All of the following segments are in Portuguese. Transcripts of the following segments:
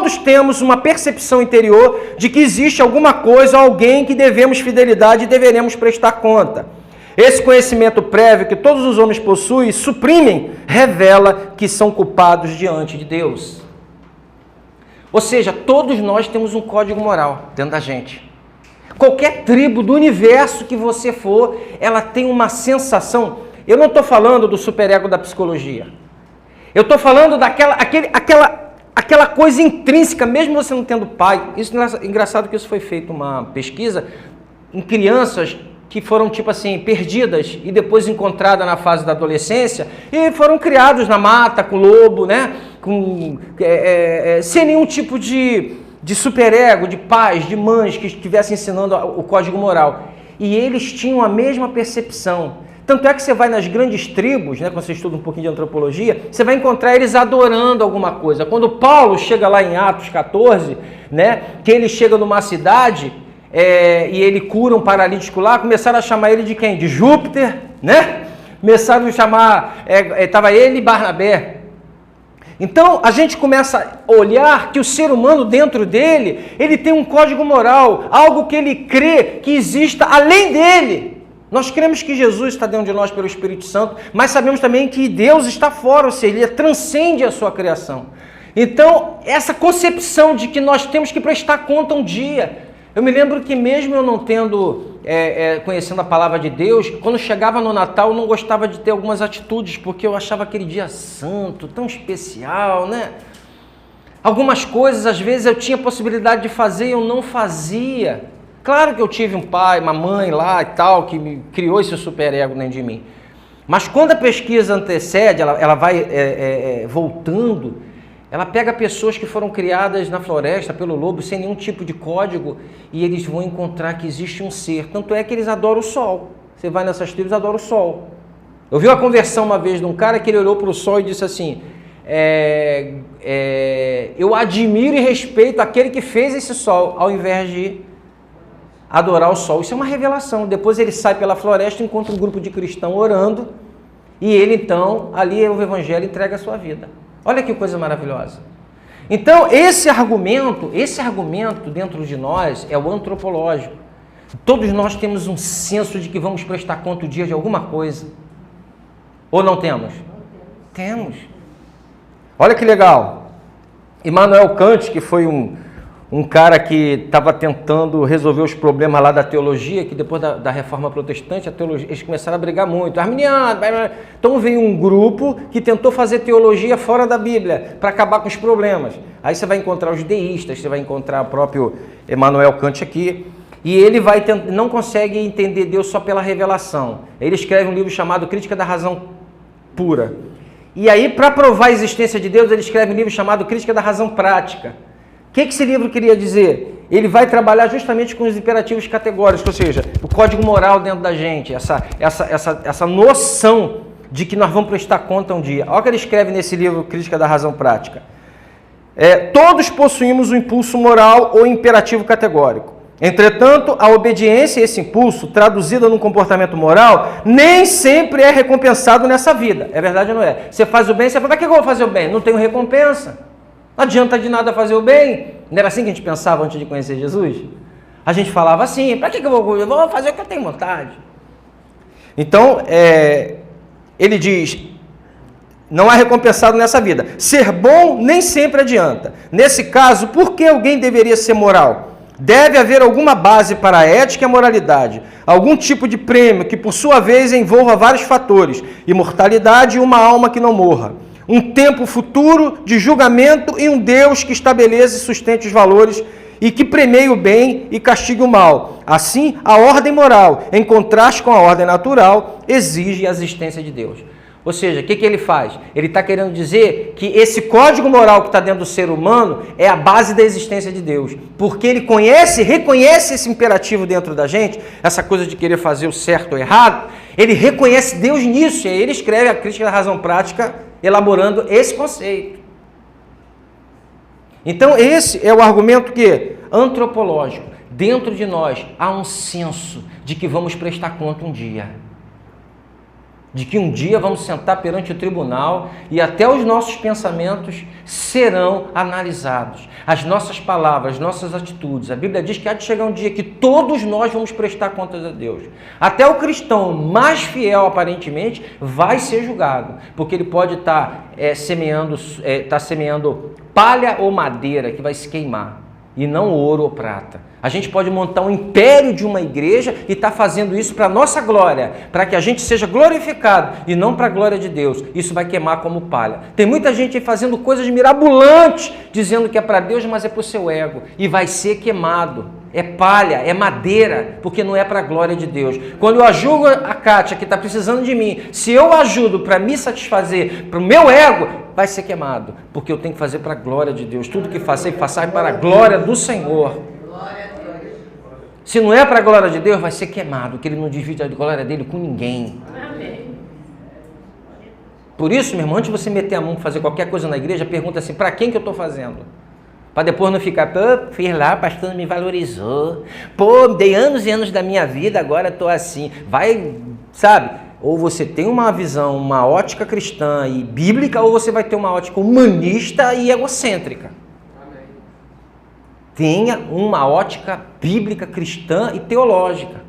todos temos uma percepção interior de que existe alguma coisa, alguém que devemos fidelidade e deveremos prestar conta. Esse conhecimento prévio que todos os homens possuem, suprimem, revela que são culpados diante de Deus. Ou seja, todos nós temos um código moral dentro da gente. Qualquer tribo do universo que você for, ela tem uma sensação. Eu não estou falando do superego da psicologia. Eu estou falando daquela coisa intrínseca, mesmo você não tendo pai. Isso é engraçado que isso foi feito uma pesquisa em crianças que foram, tipo assim, perdidas e depois encontradas na fase da adolescência e foram criados na mata, com lobo, né? Sem nenhum tipo de superego, de pais, de mães que estivessem ensinando o código moral. E eles tinham a mesma percepção. Tanto é que você vai nas grandes tribos, né, quando você estuda um pouquinho de antropologia, você vai encontrar eles adorando alguma coisa. Quando Paulo chega lá em Atos 14, né, que ele chega numa cidade e ele cura um paralítico lá, começaram a chamar ele de quem? De Júpiter, né? Começaram a chamar, estava ele e Barnabé. Então, a gente começa a olhar que o ser humano dentro dele, ele tem um código moral, algo que ele crê que exista além dele. Nós cremos que Jesus está dentro de nós pelo Espírito Santo, mas sabemos também que Deus está fora, ou seja, Ele transcende a sua criação. Então, essa concepção de que nós temos que prestar conta um dia. Eu me lembro que mesmo eu não tendo, conhecendo a palavra de Deus, quando chegava no Natal eu não gostava de ter algumas atitudes, porque eu achava aquele dia santo, tão especial, né? Algumas coisas, às vezes, eu tinha possibilidade de fazer e eu não fazia. Claro que eu tive um pai, uma mãe lá e tal, que me criou esse superego dentro de mim. Mas quando a pesquisa antecede, ela vai voltando, ela pega pessoas que foram criadas na floresta pelo lobo, sem nenhum tipo de código, e eles vão encontrar que existe um ser. Tanto é que eles adoram o sol. Você vai nessas tribos, adoram o sol. Eu vi uma conversão uma vez de um cara que ele olhou para o sol e disse assim, eu admiro e respeito aquele que fez esse sol, ao invés de adorar o sol. Isso é uma revelação. Depois ele sai pela floresta, encontra um grupo de cristãos orando, e ele então, ali é o evangelho, entrega a sua vida. Olha que coisa maravilhosa. Então, esse argumento dentro de nós é o antropológico. Todos nós temos um senso de que vamos prestar conta o dia de alguma coisa. Ou não temos? Temos. Olha que legal. Immanuel Kant, que foi um cara que estava tentando resolver os problemas lá da teologia, que depois da reforma protestante, a teologia, eles começaram a brigar muito. Arminiano, então veio um grupo que tentou fazer teologia fora da Bíblia, para acabar com os problemas. Aí você vai encontrar os deístas, você vai encontrar o próprio Immanuel Kant aqui, e ele não consegue entender Deus só pela revelação. Ele escreve um livro chamado Crítica da Razão Pura. E aí, para provar a existência de Deus, ele escreve um livro chamado Crítica da Razão Prática. O que esse livro queria dizer? Ele vai trabalhar justamente com os imperativos categóricos, ou seja, o código moral dentro da gente, essa noção de que nós vamos prestar conta um dia. Olha o que ele escreve nesse livro Crítica da Razão Prática. Todos possuímos um impulso moral ou imperativo categórico. Entretanto, a obediência a esse impulso, traduzida num comportamento moral, nem sempre é recompensado nessa vida. É verdade ou não é? Você faz o bem, você fala, para que eu vou fazer o bem? Não tenho recompensa. Não adianta de nada fazer o bem. Não era assim que a gente pensava antes de conhecer Jesus? A gente falava assim, para que eu vou fazer o que eu tenho vontade? Então, ele diz, não é recompensado nessa vida. Ser bom nem sempre adianta. Nesse caso, por que alguém deveria ser moral? Deve haver alguma base para a ética e a moralidade, algum tipo de prêmio que, por sua vez, envolva vários fatores, imortalidade e uma alma que não morra. Um tempo futuro de julgamento e um Deus que estabeleça e sustente os valores e que premie o bem e castigue o mal. Assim, a ordem moral, em contraste com a ordem natural, exige a existência de Deus. Ou seja, o que ele faz? Ele está querendo dizer que esse código moral que está dentro do ser humano é a base da existência de Deus. Porque ele reconhece esse imperativo dentro da gente, essa coisa de querer fazer o certo ou errado, ele reconhece Deus nisso, e aí ele escreve a Crítica da Razão Prática, elaborando esse conceito. Então esse é o argumento antropológico. Dentro de nós há um senso de que vamos prestar conta um dia. de que um dia vamos sentar perante o tribunal e até os nossos pensamentos serão analisados. As nossas palavras, as nossas atitudes. A Bíblia diz que há de chegar um dia que todos nós vamos prestar contas a Deus. Até o cristão mais fiel, aparentemente, vai ser julgado, porque ele pode estar semeando palha ou madeira que vai se queimar, e não ouro ou prata. A gente pode montar um império de uma igreja e estar fazendo isso para a nossa glória, para que a gente seja glorificado e não para a glória de Deus. Isso vai queimar como palha. Tem muita gente aí fazendo coisas mirabolantes, dizendo que é para Deus, mas é para o seu ego. E vai ser queimado. É palha, é madeira, porque não é para a glória de Deus. Quando eu ajudo a Kátia, que está precisando de mim, se eu ajudo para me satisfazer, para o meu ego, vai ser queimado, porque eu tenho que fazer para a glória de Deus. Tudo que faço, faço para a glória do Senhor. Se não é para a glória de Deus, vai ser queimado, que ele não divide a glória dele com ninguém. Amém. Por isso, meu irmão, antes de você meter a mão para fazer qualquer coisa na igreja, pergunta assim, para quem que eu estou fazendo? Para depois não ficar, pô, fiz lá, o pastor não me valorizou. Pô, dei anos e anos da minha vida, agora estou assim. Vai, sabe? Ou você tem uma visão, uma ótica cristã e bíblica, ou você vai ter uma ótica humanista e egocêntrica. Tenha uma ótica bíblica, cristã e teológica.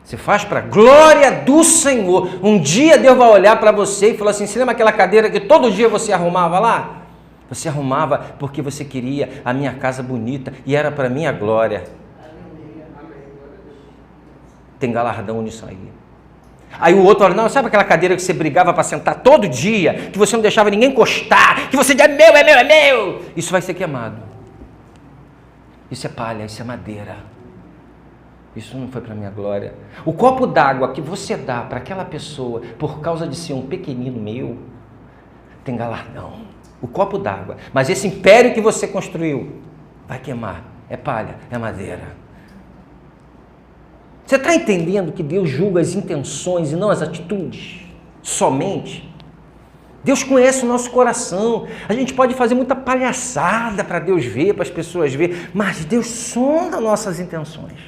Você faz para a glória do Senhor. Um dia Deus vai olhar para você e falar assim, você lembra aquela cadeira que todo dia você arrumava lá? Você arrumava porque você queria a minha casa bonita e era para minha glória. Tem galardão nisso aí. Aí o outro olha, não, sabe aquela cadeira que você brigava para sentar todo dia, que você não deixava ninguém encostar, que você dizia, é meu, é meu, é meu. Isso vai ser queimado. Isso é palha, isso é madeira. Isso não foi para minha glória. O copo d'água que você dá para aquela pessoa por causa de ser um pequenino meu, tem galardão. O copo d'água. Mas esse império que você construiu vai queimar. É palha, é madeira. Você está entendendo que Deus julga as intenções e não as atitudes? Somente. Deus conhece o nosso coração. A gente pode fazer muita palhaçada para Deus ver, para as pessoas ver, mas Deus sonda nossas intenções.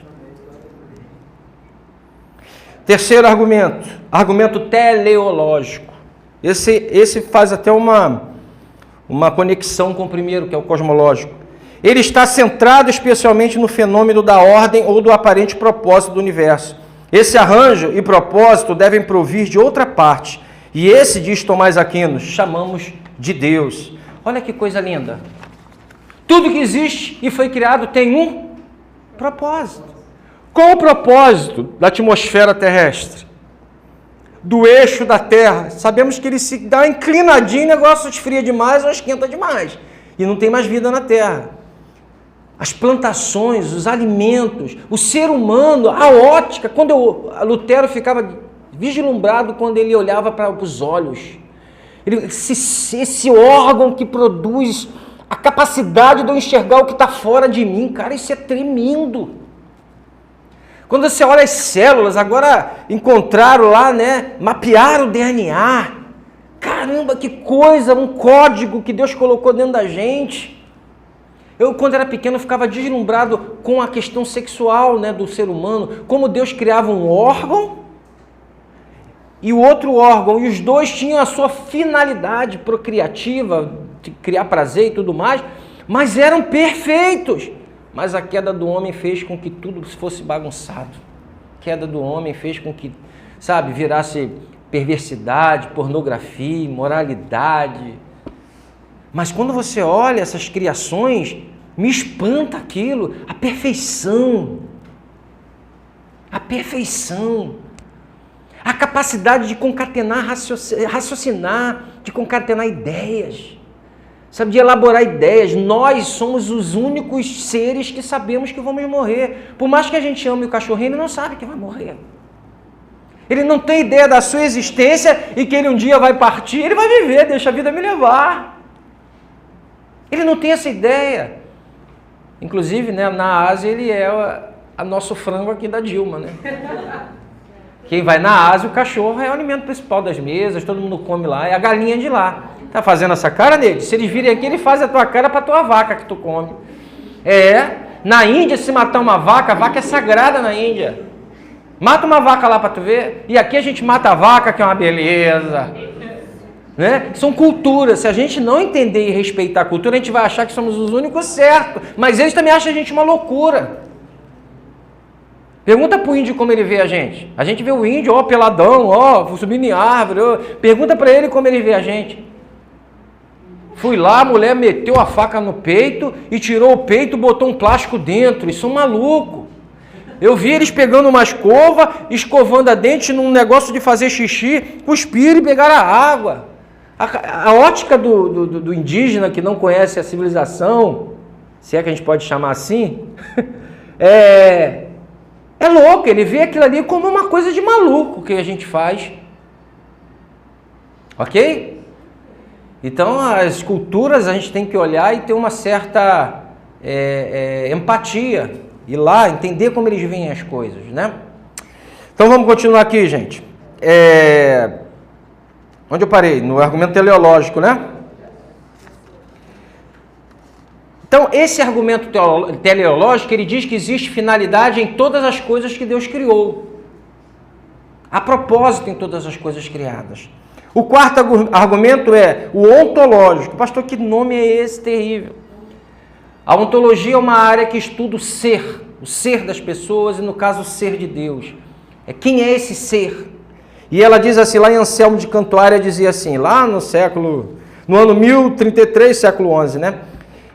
Terceiro argumento, argumento teleológico. Esse faz até uma conexão com o primeiro, que é o cosmológico. Ele está centrado especialmente no fenômeno da ordem ou do aparente propósito do universo. Esse arranjo e propósito devem provir de outra parte. E esse, diz Tomás Aquino, chamamos de Deus. Olha que coisa linda. Tudo que existe e foi criado tem um propósito. Qual o propósito da atmosfera terrestre? Do eixo da Terra? Sabemos que ele se dá uma inclinadinha, o negócio esfria demais ou esquenta demais. E não tem mais vida na Terra. As plantações, os alimentos, o ser humano, a ótica. Quando Lutero ficava vislumbrado quando ele olhava para os olhos. Esse órgão que produz a capacidade de eu enxergar o que está fora de mim. Cara, isso é tremendo. Quando você olha as células, agora encontraram lá, né? Mapearam o DNA. Caramba, que coisa, um código que Deus colocou dentro da gente. Eu, quando era pequeno, ficava deslumbrado com a questão sexual, né, do ser humano, como Deus criava um órgão e o outro órgão, e os dois tinham a sua finalidade procriativa, de criar prazer e tudo mais, mas eram perfeitos. Mas a queda do homem fez com que tudo fosse bagunçado. A queda do homem fez com que, sabe, virasse perversidade, pornografia, imoralidade. Mas quando você olha essas criações, me espanta aquilo, a perfeição. A perfeição. A capacidade de concatenar, raciocinar, de concatenar ideias. Sabe, de elaborar ideias. Nós somos os únicos seres que sabemos que vamos morrer. Por mais que a gente ame o cachorrinho, ele não sabe que vai morrer. Ele não tem ideia da sua existência e que ele um dia vai partir, ele vai viver, deixa a vida me levar. Ele não tem essa ideia. Inclusive, né, na Ásia, ele é o nosso frango aqui da Dilma, né? Quem vai na Ásia, o cachorro é o alimento principal das mesas, todo mundo come lá, é a galinha de lá. Tá fazendo essa cara dele? Se eles virem aqui, ele faz a tua cara para a tua vaca que tu come. Na Índia, se matar uma vaca, a vaca é sagrada na Índia. Mata uma vaca lá para tu ver. E aqui a gente mata a vaca, que é uma beleza. Né? São culturas. Se a gente não entender e respeitar a cultura, a gente vai achar que somos os únicos certos. Mas eles também acham a gente uma loucura. Pergunta pro índio como ele vê a gente. A gente vê o índio, ó, peladão, ó, subindo em árvore. Ó. Pergunta para ele como ele vê a gente. Fui lá, a mulher meteu a faca no peito e tirou o peito, botou um plástico dentro. Isso é um maluco. Eu vi eles pegando uma escova, escovando a dente num negócio de fazer xixi, cuspiram e pegaram a água. A ótica do indígena que não conhece a civilização, se é que a gente pode chamar assim, é louco. Ele vê aquilo ali como uma coisa de maluco que a gente faz. Ok? Então, as culturas a gente tem que olhar e ter uma certa empatia. Ir lá, entender como eles veem as coisas, né? Então, vamos continuar aqui, gente. Onde eu parei? No argumento teleológico, né? Então, esse argumento teleológico, ele diz que existe finalidade em todas as coisas que Deus criou. Há propósito em todas as coisas criadas. O quarto argumento é o ontológico. Pastor, que nome é esse terrível? A ontologia é uma área que estuda o ser das pessoas e, no caso, o ser de Deus. Quem é esse ser? E ela diz assim, lá em Anselmo de Cantuária, dizia assim, lá no ano 1033, século XI, né?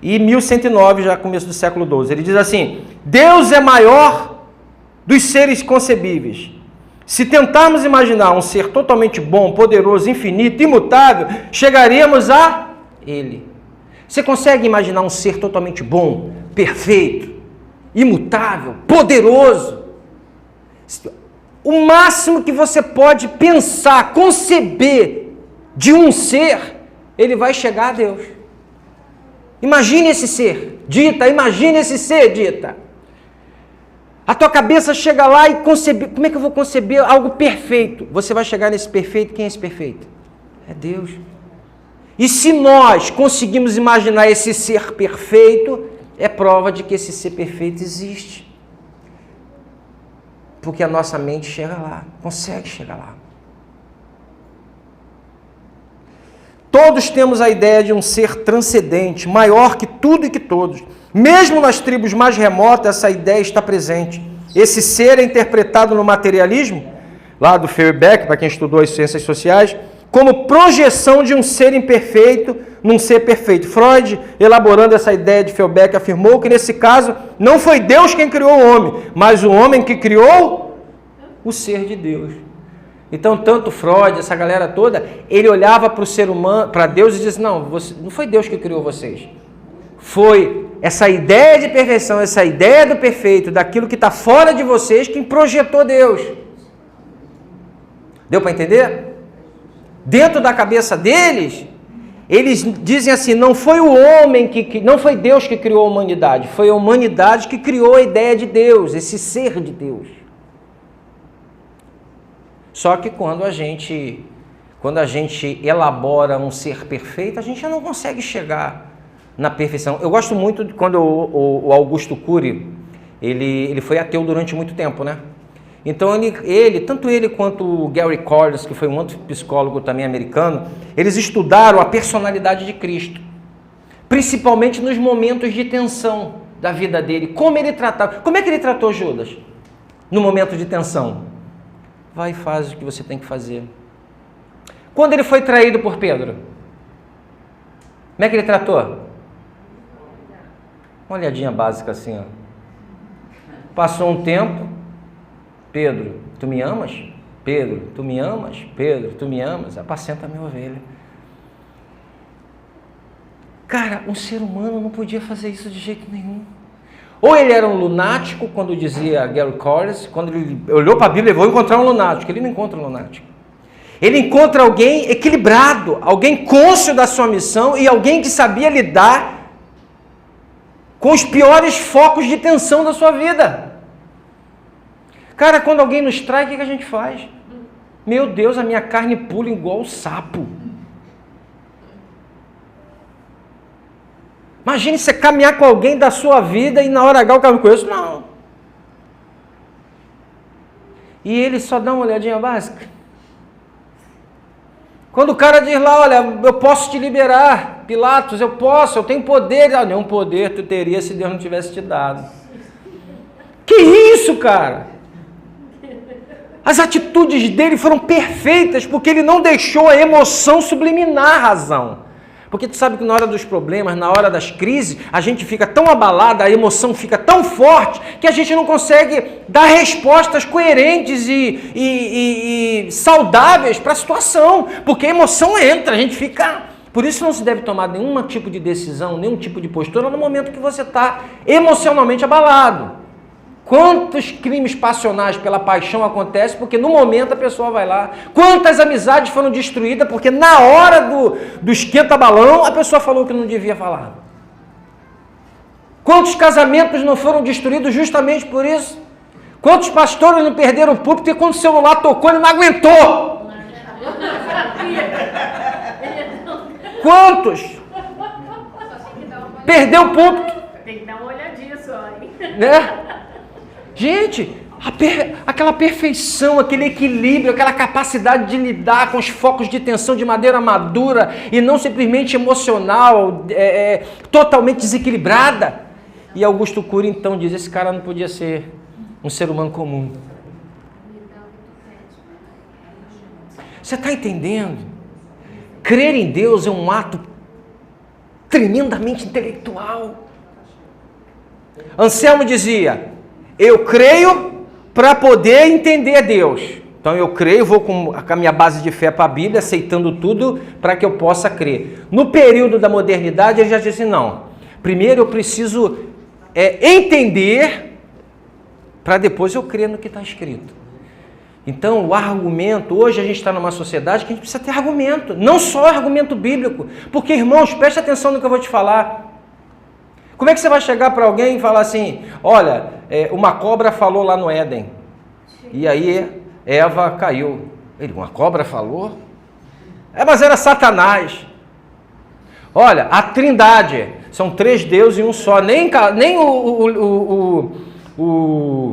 E 1109, já começo do século XII. Ele diz assim, Deus é maior dos seres concebíveis. Se tentarmos imaginar um ser totalmente bom, poderoso, infinito, imutável, chegaríamos a Ele. Você consegue imaginar um ser totalmente bom, perfeito, imutável, poderoso? O máximo que você pode pensar, conceber de um ser, ele vai chegar a Deus. Imagine esse ser, Dita, imagine esse ser, Dita. A tua cabeça chega lá e conceber, como é que eu vou conceber algo perfeito? Você vai chegar nesse perfeito, quem é esse perfeito? É Deus. E se nós conseguimos imaginar esse ser perfeito, é prova de que esse ser perfeito existe. Porque a nossa mente chega lá, consegue chegar lá. Todos temos a ideia de um ser transcendente, maior que tudo e que todos. Mesmo nas tribos mais remotas, essa ideia está presente. Esse ser é interpretado no materialismo, lá do Feuerbach, para quem estudou as ciências sociais, como projeção de um ser imperfeito num ser perfeito. Freud, elaborando essa ideia de Feuerbach, afirmou que nesse caso não foi Deus quem criou o homem, mas o homem que criou o ser de Deus. Então, tanto Freud, essa galera toda, ele olhava para o ser humano, para Deus e dizia, não foi Deus que criou vocês. Foi essa ideia de perfeição, essa ideia do perfeito, daquilo que está fora de vocês, que projetou Deus. Deu para entender? Dentro da cabeça deles, eles dizem assim, não foi o homem não foi Deus que criou a humanidade, foi a humanidade que criou a ideia de Deus, esse ser de Deus. Só que quando a gente elabora um ser perfeito, a gente já não consegue chegar na perfeição. Eu gosto muito de quando o Augusto Cury, ele foi ateu durante muito tempo, né? Então tanto ele quanto o Gary Cordes, que foi um outro psicólogo também americano, eles estudaram a personalidade de Cristo, principalmente nos momentos de tensão da vida dele. Como é que ele tratou Judas no momento de tensão? Vai e faz o que você tem que fazer. Quando ele foi traído por Pedro, como é que ele tratou? Uma olhadinha básica assim, ó. Passou um tempo, Pedro, tu me amas? Pedro, tu me amas? Pedro, tu me amas? Apacenta a minha ovelha. Cara, um ser humano não podia fazer isso de jeito nenhum. Ou ele era um lunático, quando dizia Gary Cordes, quando ele olhou para a Bíblia, ele vou encontrar um lunático. Ele não encontra um lunático. Ele encontra alguém equilibrado, alguém cônscio da sua missão e alguém que sabia lidar com os piores focos de tensão da sua vida. Cara, quando alguém nos trai, o que a gente faz? Meu Deus, a minha carne pula igual o sapo. Imagine você caminhar com alguém da sua vida e na hora H o cara não conhece. Não. e ele só dá uma olhadinha básica. Quando o cara diz lá, olha, eu posso te liberar, Pilatos, eu posso, eu tenho poder. Ah, nenhum poder tu teria se Deus não tivesse te dado. Que isso, cara? As atitudes dele foram perfeitas, porque ele não deixou a emoção subliminar a razão. Porque tu sabe que na hora dos problemas, na hora das crises, a gente fica tão abalada, a emoção fica tão forte, que a gente não consegue dar respostas coerentes e saudáveis para a situação. Porque a emoção entra, a gente fica... Por isso não se deve tomar nenhum tipo de decisão, nenhum tipo de postura no momento que você está emocionalmente abalado. Quantos crimes passionais pela paixão acontecem porque no momento a pessoa vai lá. Quantas amizades foram destruídas porque na hora do esquenta-balão a pessoa falou que não devia falar. Quantos casamentos não foram destruídos justamente por isso? Quantos pastores não perderam o púlpito e quando o celular tocou ele não aguentou? Quantos? Perdeu o púlpito? Tem que dar uma olhadinha só, hein? Né? Gente, aquela perfeição, aquele equilíbrio, aquela capacidade de lidar com os focos de tensão de madeira madura e não simplesmente emocional, totalmente desequilibrada. E Augusto Cury então diz, esse cara não podia ser um ser humano comum. Você está entendendo? Crer em Deus é um ato tremendamente intelectual. Anselmo dizia, eu creio para poder entender Deus. Então eu creio, vou com a minha base de fé para a Bíblia, aceitando tudo para que eu possa crer. No período da modernidade ele já disse, não, primeiro eu preciso entender para depois eu crer no que está escrito. Então o argumento, hoje a gente está numa sociedade que a gente precisa ter argumento, não só argumento bíblico, porque irmãos, preste atenção no que eu vou te falar. Como é que você vai chegar para alguém e falar assim, olha, uma cobra falou lá no Éden, e aí Eva caiu. Ele, uma cobra falou? Mas era Satanás. Olha, a Trindade, são 3 deuses e um só, nem o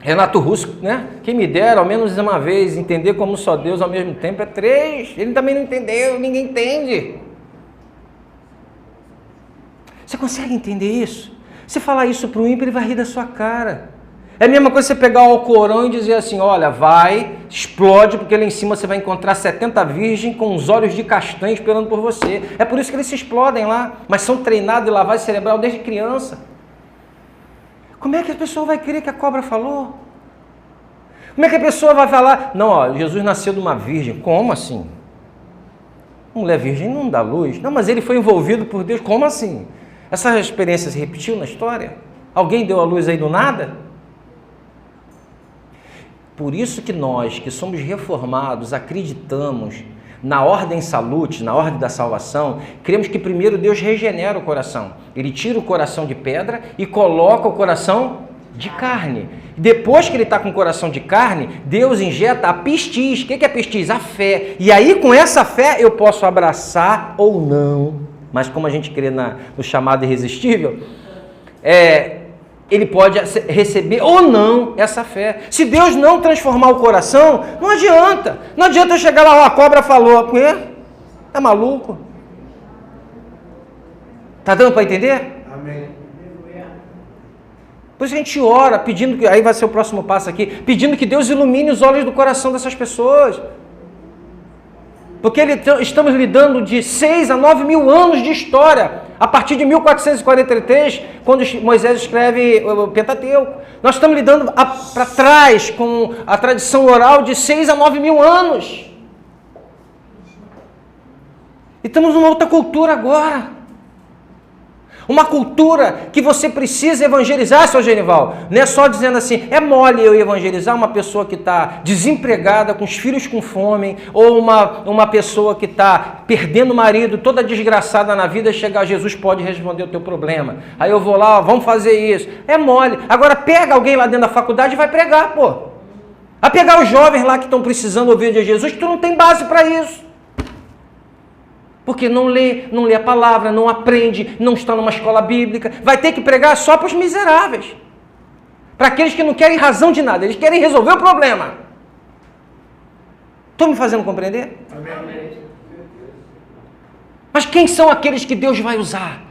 Renato Russo, né? Quem me dera, ao menos uma vez, entender como só Deus ao mesmo tempo é 3. Ele também não entendeu, ninguém entende. Você consegue entender isso? Você falar isso para o ímpio, ele vai rir da sua cara. É a mesma coisa você pegar o Alcorão e dizer assim, olha, vai, explode, porque lá em cima você vai encontrar 70 virgens com os olhos de castanho esperando por você. É por isso que eles se explodem lá, mas são treinados em lavagem cerebral desde criança. Como é que a pessoa vai crer que a cobra falou? Como é que a pessoa vai falar, não, ó, Jesus nasceu de uma virgem. Como assim? Mulher virgem não dá luz. Não, mas ele foi envolvido por Deus. Como assim? Essa experiência se repetiu na história? Alguém deu a luz aí do nada? Por isso que nós, que somos reformados, acreditamos na ordem salute, na ordem da salvação, cremos que primeiro Deus regenera o coração. Ele tira o coração de pedra e coloca o coração de carne. Depois que ele está com o coração de carne, Deus injeta a pistis. O que é a pistis? A fé. E aí, com essa fé, eu posso abraçar ou não. Mas como a gente crê no chamado irresistível, ele pode receber ou não essa fé. Se Deus não transformar o coração, não adianta. Não adianta eu chegar lá, ó, a cobra falou. Tá maluco? Tá dando para entender? Amém. Por isso a gente ora, pedindo que, aí vai ser o próximo passo aqui, pedindo que Deus ilumine os olhos do coração dessas pessoas. Porque estamos lidando de 6 a 9 mil anos de história, a partir de 1443, quando Moisés escreve o Pentateuco. Nós estamos lidando para trás com a tradição oral de 6 a 9 mil anos. E estamos numa outra cultura agora. Uma cultura que você precisa evangelizar, seu Genival. Não é só dizendo assim, é mole eu evangelizar uma pessoa que está desempregada, com os filhos com fome, ou uma pessoa que está perdendo o marido, toda desgraçada na vida, chegar, Jesus pode responder o teu problema. Aí eu vou lá, ó, vamos fazer isso. É mole. Agora pega alguém lá dentro da faculdade e vai pregar, pô. Vai pegar os jovens lá que estão precisando ouvir de Jesus, tu não tem base para isso. Porque não lê a palavra, não aprende, não está numa escola bíblica. Vai ter que pregar só para os miseráveis. Para aqueles que não querem razão de nada, eles querem resolver o problema. Estou me fazendo compreender? Amém. Mas quem são aqueles que Deus vai usar?